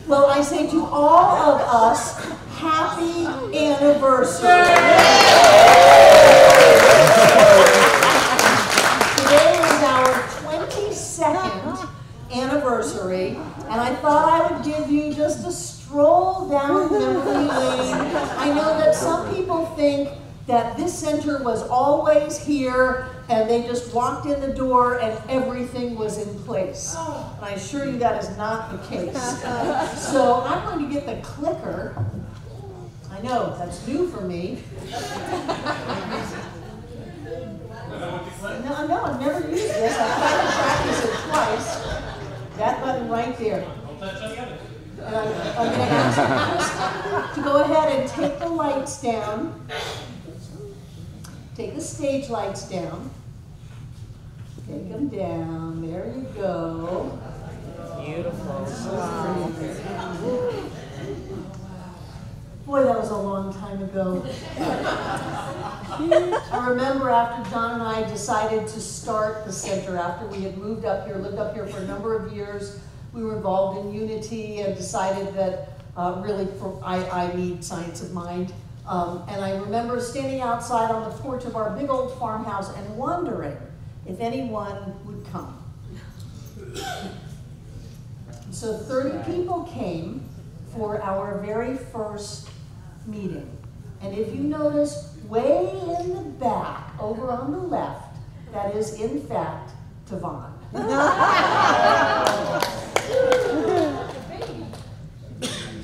Well, I say to all of us, happy anniversary. Today is our 22nd anniversary, and I thought I would give you just a stroll down memory lane. I know that some people think that this center was always here and they just walked in the door and everything was in place. And I assure you that is not the case. So I'm going to get the clicker. I know, that's new for me. No, I've never used this. I've tried to practice it twice. That button right there. And I'm going to ask you to go ahead and take the lights down. Take the stage lights down. Take them down. There you go. Beautiful. Boy, that was a long time ago. I remember after John and I decided to start the center, after we had moved up here, lived up here for a number of years, we were involved in Unity and decided that I need Science of Mind. And I remember standing outside on the porch of our big old farmhouse and wondering if anyone would come. So 30 people came for our very first meeting. And if you notice, way in the back, over on the left, that is in fact Tavon.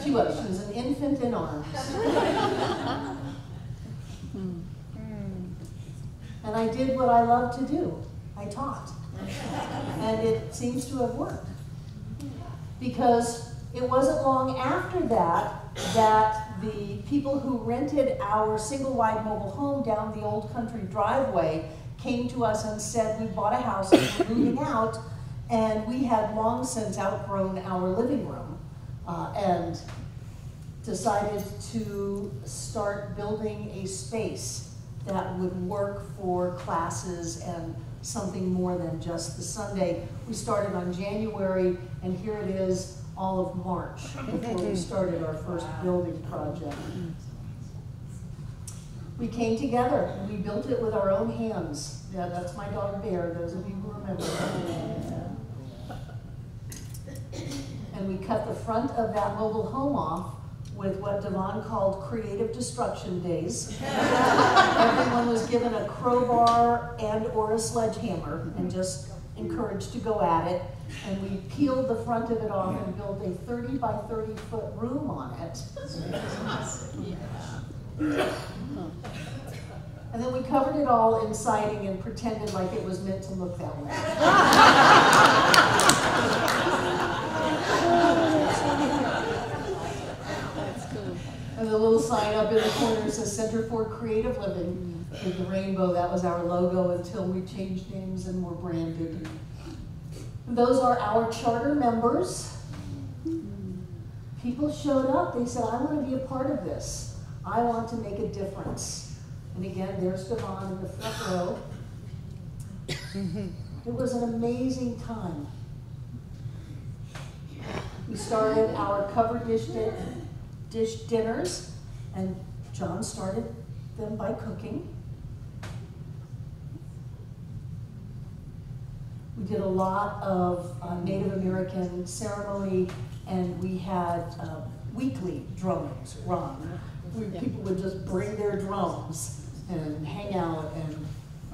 She was an infant in arms. And I did what I love to do. I taught. And it seems to have worked. Because it wasn't long after that the people who rented our single-wide mobile home down the old country driveway came to us and said, we bought a house and we're moving out, and we had long since outgrown our living room and decided to start building a space that would work for classes and something more than just the Sunday. We started on January, and here it is all of March before we started our first building project. We came together and we built it with our own hands. Yeah, that's my dog Bear, those of you who remember. And we cut the front of that mobile home off with what Devon called creative destruction days. Everyone was given a crowbar and or a sledgehammer and just encouraged to go at it. And we peeled the front of it off and built a 30 by 30 foot room on it. And then we covered it all in siding and pretended like it was meant to look that way. And the little sign up in the corner says Center for Creative Living with the rainbow. That was our logo until we changed names and were branded. Those are our charter members. People showed up. They said, I want to be a part of this. I want to make a difference. And again, there's Devon in the front row. It was an amazing time. We started our cover dish dinners, and John started them by cooking. We did a lot of Native American ceremony, and we had weekly drums run. People would just bring their drums and hang out, and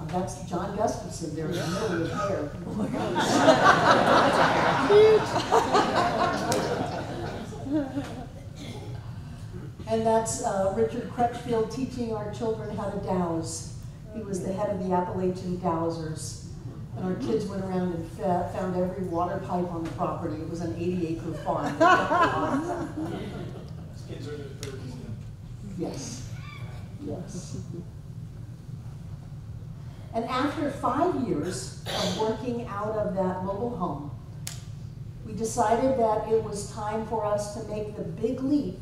that's John Gustafson there in the middle with hair. And that's Richard Crutchfield teaching our children how to dowse. He was the head of the Appalachian Dowsers. And our kids went around and found every water pipe on the property. It was an 80-acre farm. Yes. Yes. And after 5 years of working out of that mobile home, we decided that it was time for us to make the big leap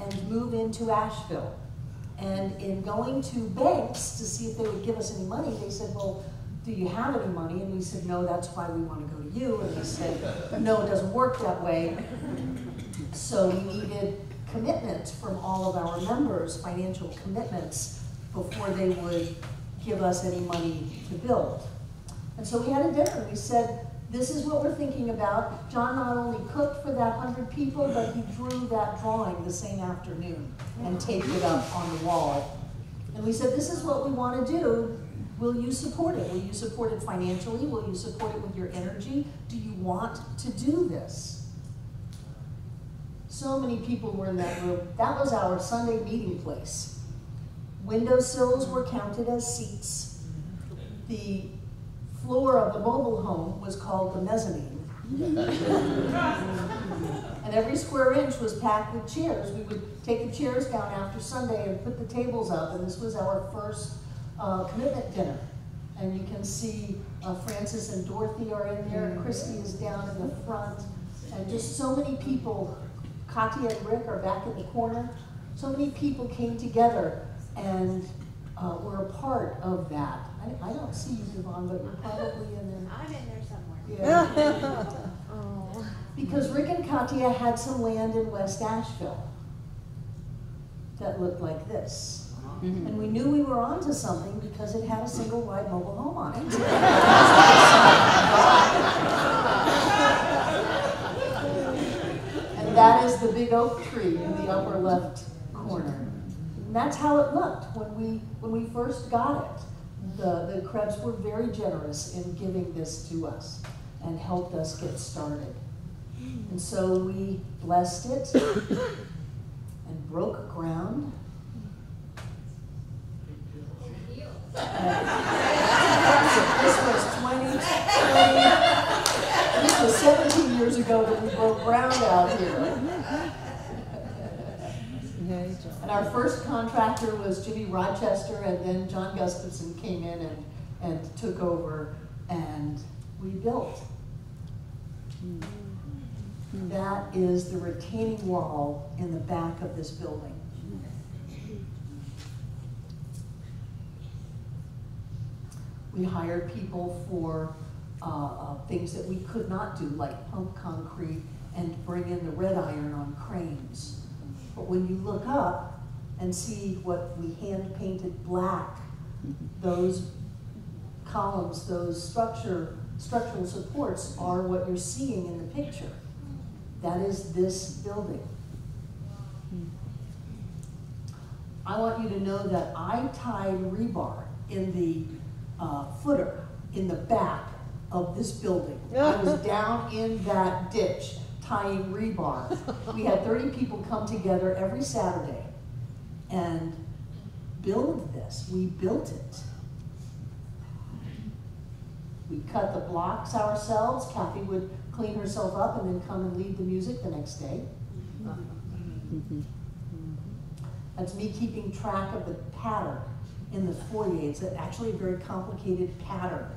and move into Asheville. And in going to banks to see if they would give us any money, they said, well, do you have any money? And we said, no, that's why we want to go to you. And they said, no, it doesn't work that way. so we needed commitment from all of our members, financial commitments, before they would give us any money to build. And so we had a dinner. We said, this is what we're thinking about. John not only cooked for that 100 people, but he drew that drawing the same afternoon and taped it up on the wall. And we said, this is what we want to do. Will you support it? Will you support it financially? Will you support it with your energy? Do you want to do this? So many people were in that room. That was our Sunday meeting place. Windowsills were counted as seats. The floor of the mobile home was called the mezzanine. And every square inch was packed with chairs. We would take the chairs down after Sunday and put the tables up, and this was our first commitment dinner. And you can see Francis and Dorothy are in there, and Christy is down in the front, and just so many people. Katya and Rick are back in the corner. So many people came together and were a part of that. I don't see you, Yvonne, but you're probably in there. I'm in there somewhere. Yeah. Oh. Because Rick and Katya had some land in West Asheville that looked like this. Mm-hmm. And we knew we were onto something because it had a single wide mobile home on it. And that is the big oak tree in the upper left corner. And that's how it looked when we first got it. The Krebs were very generous in giving this to us and helped us get started. And so we blessed it and broke ground. This was 17 years ago that we broke ground out here. And our first contractor was Jimmy Rochester, and then John Gustafson came in and took over, and we built. That is the retaining wall in the back of this building. We hired people for things that we could not do, like pump concrete and bring in the red iron on cranes. But when you look up and see what we hand painted black, those columns, those structural supports are what you're seeing in the picture. That is this building. I want you to know that I tied rebar in the footer in the back of this building. I was down in that ditch tying rebar. We had 30 people come together every Saturday and build this. We built it. We cut the blocks ourselves. Kathy would clean herself up and then come and lead the music the next day. That's me keeping track of the pattern in the foyer. It's actually a very complicated pattern.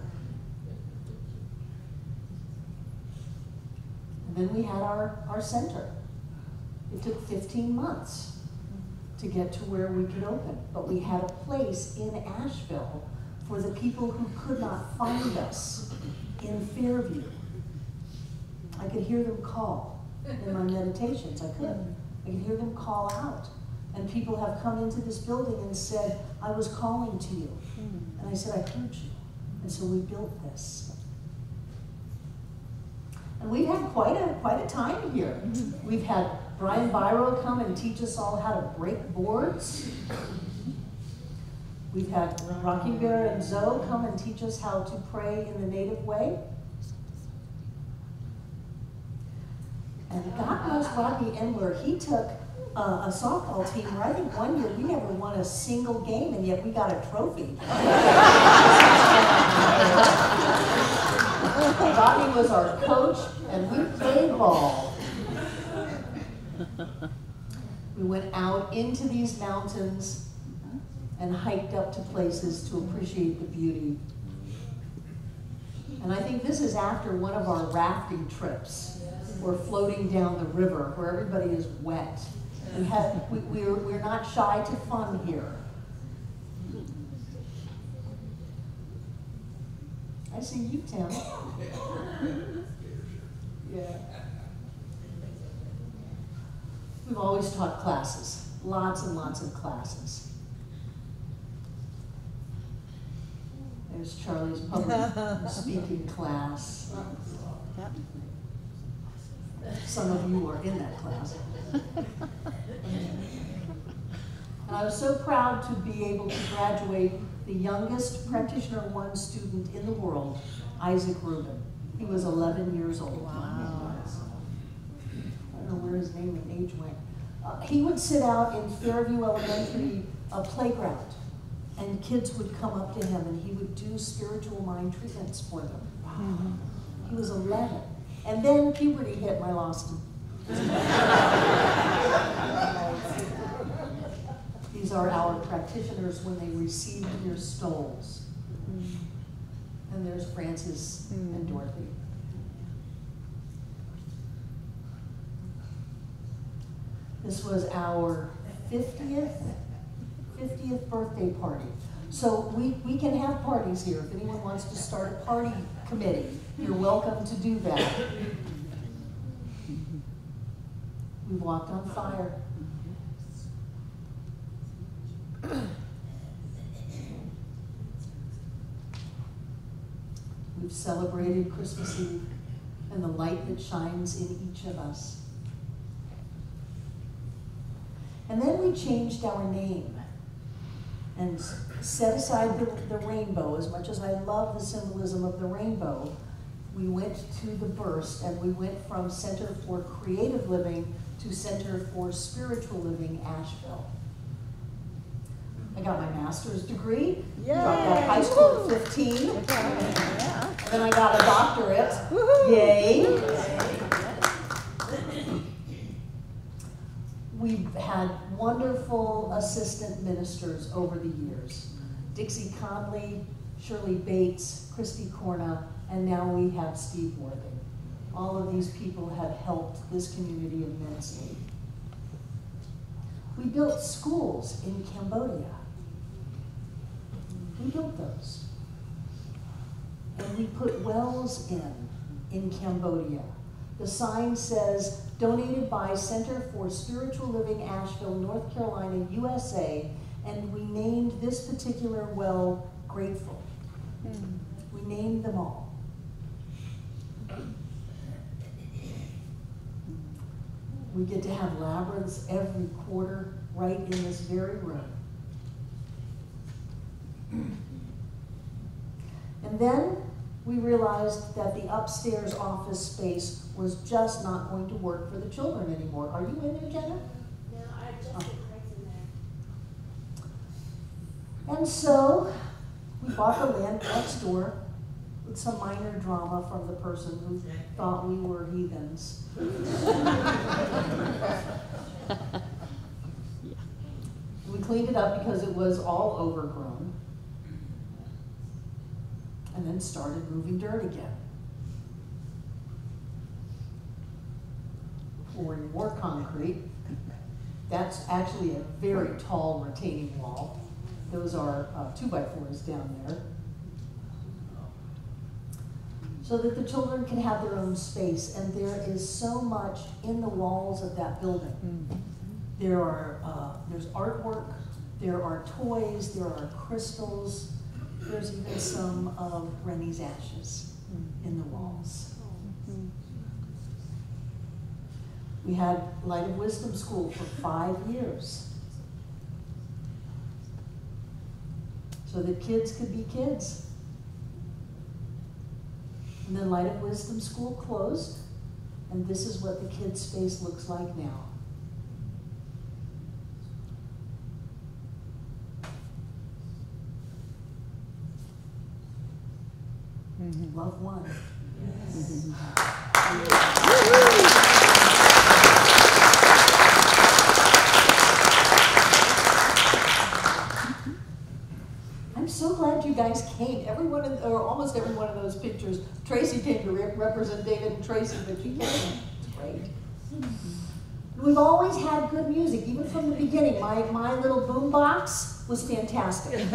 And then we had our center. It took 15 months to get to where we could open, but we had a place in Asheville for the people who could not find us in Fairview. I could hear them call in my meditations. I could hear them call out. And people have come into this building and said, I was calling to you. And I said, I heard you. And so we built this. And we've had quite a time here. We've had Brian Biro come and teach us all how to break boards. We've had Rocky Bear and Zoe come and teach us how to pray in the native way. And God knows Rocky Endler, he took a softball team where I think one year we never won a single game, and yet we got a trophy. Rocky was our coach, and we played ball. We went out into these mountains and hiked up to places to appreciate the beauty. And I think this is after one of our rafting trips. We're floating down the river where everybody is wet. We're not shy to fun here. I see you, Tim. Yeah. We've always taught classes, lots and lots of classes. There's Charlie's public speaking class. Yep. Some of you are in that class. And I was so proud to be able to graduate the youngest Practitioner 1 student in the world, Isaac Rubin. He was 11 years old. Wow. I don't know where his name and age went. He would sit out in Fairview Elementary playground, and kids would come up to him and he would do spiritual mind treatments for them. Mm-hmm. He was 11. And then puberty hit and I lost him. These are our practitioners when they received their stoles. And there's Francis and Dorothy. This was our 50th birthday party. So we can have parties here. If anyone wants to start a party committee, you're welcome to do that. We walked on fire. We've celebrated Christmas Eve and the light that shines in each of us. And then we changed our name and set aside the rainbow. As much as I love the symbolism of the rainbow, we went to the burst and we went from Center for Creative Living to Center for Spiritual Living, Asheville. I got my master's degree, dropped out of high school at 15, and then I got a doctorate. Yay! We've had wonderful assistant ministers over the years. Dixie Conley, Shirley Bates, Christy Corna, and now we have Steve Worthing. All of these people have helped this community immensely. We built schools in Cambodia. We built those. And we put wells in Cambodia. The sign says, donated by Center for Spiritual Living, Asheville, North Carolina, USA, and we named this particular well Grateful. We named them all. We get to have labyrinths every quarter right in this very room. And then we realized that the upstairs office space was just not going to work for the children anymore. Are you in there, Jenna? No, I just did Craig's in there. And so we bought the land next door with some minor drama from the person who thought we were heathens. We cleaned it up because it was all overgrown. And then started moving dirt again. Pouring more concrete. That's actually a very tall retaining wall. Those are 2x4s down there. So that the children can have their own space. And there is so much in the walls of that building. There's artwork, there are toys, there are crystals. There's even some of Rennie's ashes in the walls. We had Light of Wisdom School for 5 years, so that kids could be kids. And then Light of Wisdom School closed, and this is what the kids' space looks like now. Love one. Yes. I'm so glad you guys came. Or almost every one of those pictures. Tracy came to represent David and Tracy, but you came. It's great. We've always had good music, even from the beginning. My little boom box was fantastic.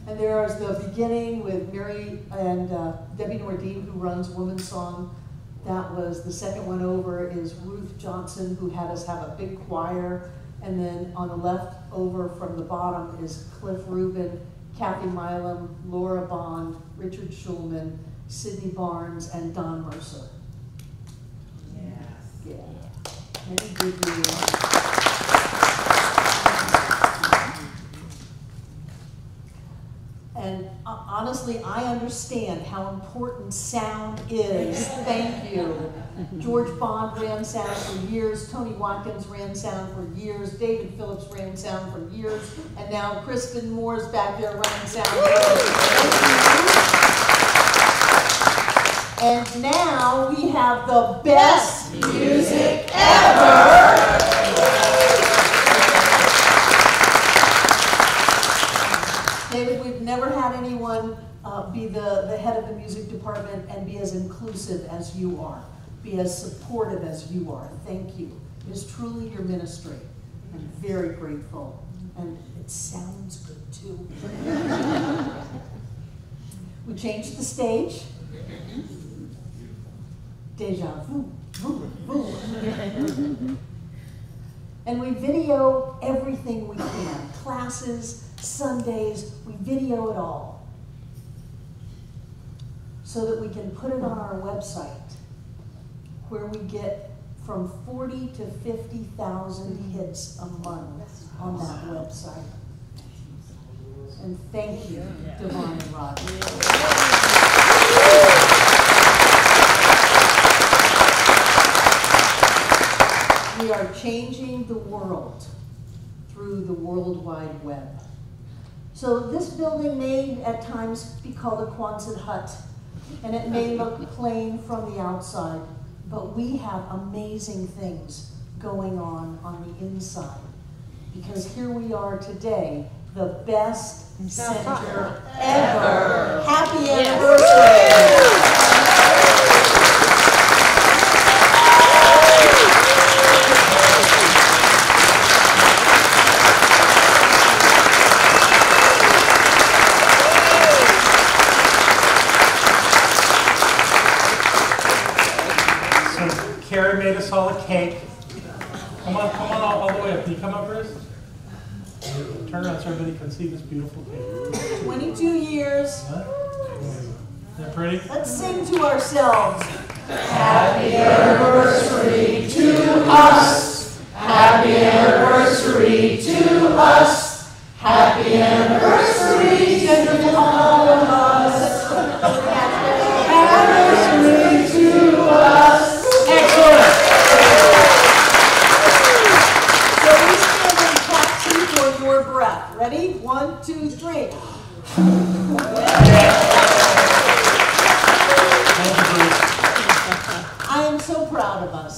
And there's the beginning with Mary and Debbie Nordine, who runs Women's Song That was, the second one over is Ruth Johnson, who had us have a big choir. And then on the left over from the bottom is Cliff Rubin, Kathy Milam, Laura Bond, Richard Schulman, Sydney Barnes, and Don Mercer. Yes. Yeah. Many good years. And honestly, I understand how important sound is. Thank you. George Bond ran sound for years. Tony Watkins ran sound for years. David Phillips ran sound for years. And now Kristen Moore's back there running sound. And now we have the best music ever. David, we've never had anyone be the head of the music department and be as inclusive as you are, be as supportive as you are. Thank you. It is truly your ministry. I'm very grateful. And it sounds good too. We changed the stage. Deja vu, vu, vu. And we video everything we can. Classes, Sundays, we video it all. So that we can put it on our website, where we get from 40 to 50,000 hits a month on that website. And thank you, Devon and Roger. We are changing the world through the World Wide Web. So this building may at times be called a Quonset hut, and it may look plain from the outside, but we have amazing things going on the inside. Because here we are today, the best center ever. Happy anniversary! Carrie made us all a cake. Come on all the way up. Can you come up, Bruce? Turn around so everybody can see this beautiful cake. 22 years. Huh? Isn't that pretty? Let's sing to ourselves. Happy anniversary to us. Happy anniversary to us. Happy anniversary to all of us. Anniversary to us. Excellent. So we stand in taxi for your breath. Ready? 1, 2, 3. I am so proud of us.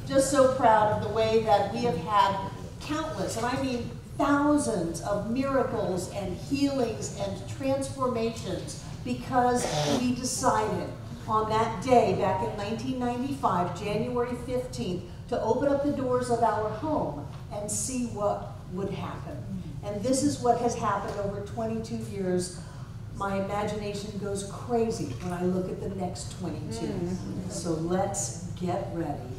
Just so proud of the way that we have had countless, and I mean thousands of miracles and healings and transformations because we decided on that day back in 1995, January 15th, to open up the doors of our home and see what would happen. And this is what has happened over 22 years. My imagination goes crazy when I look at the next 22. So let's get ready.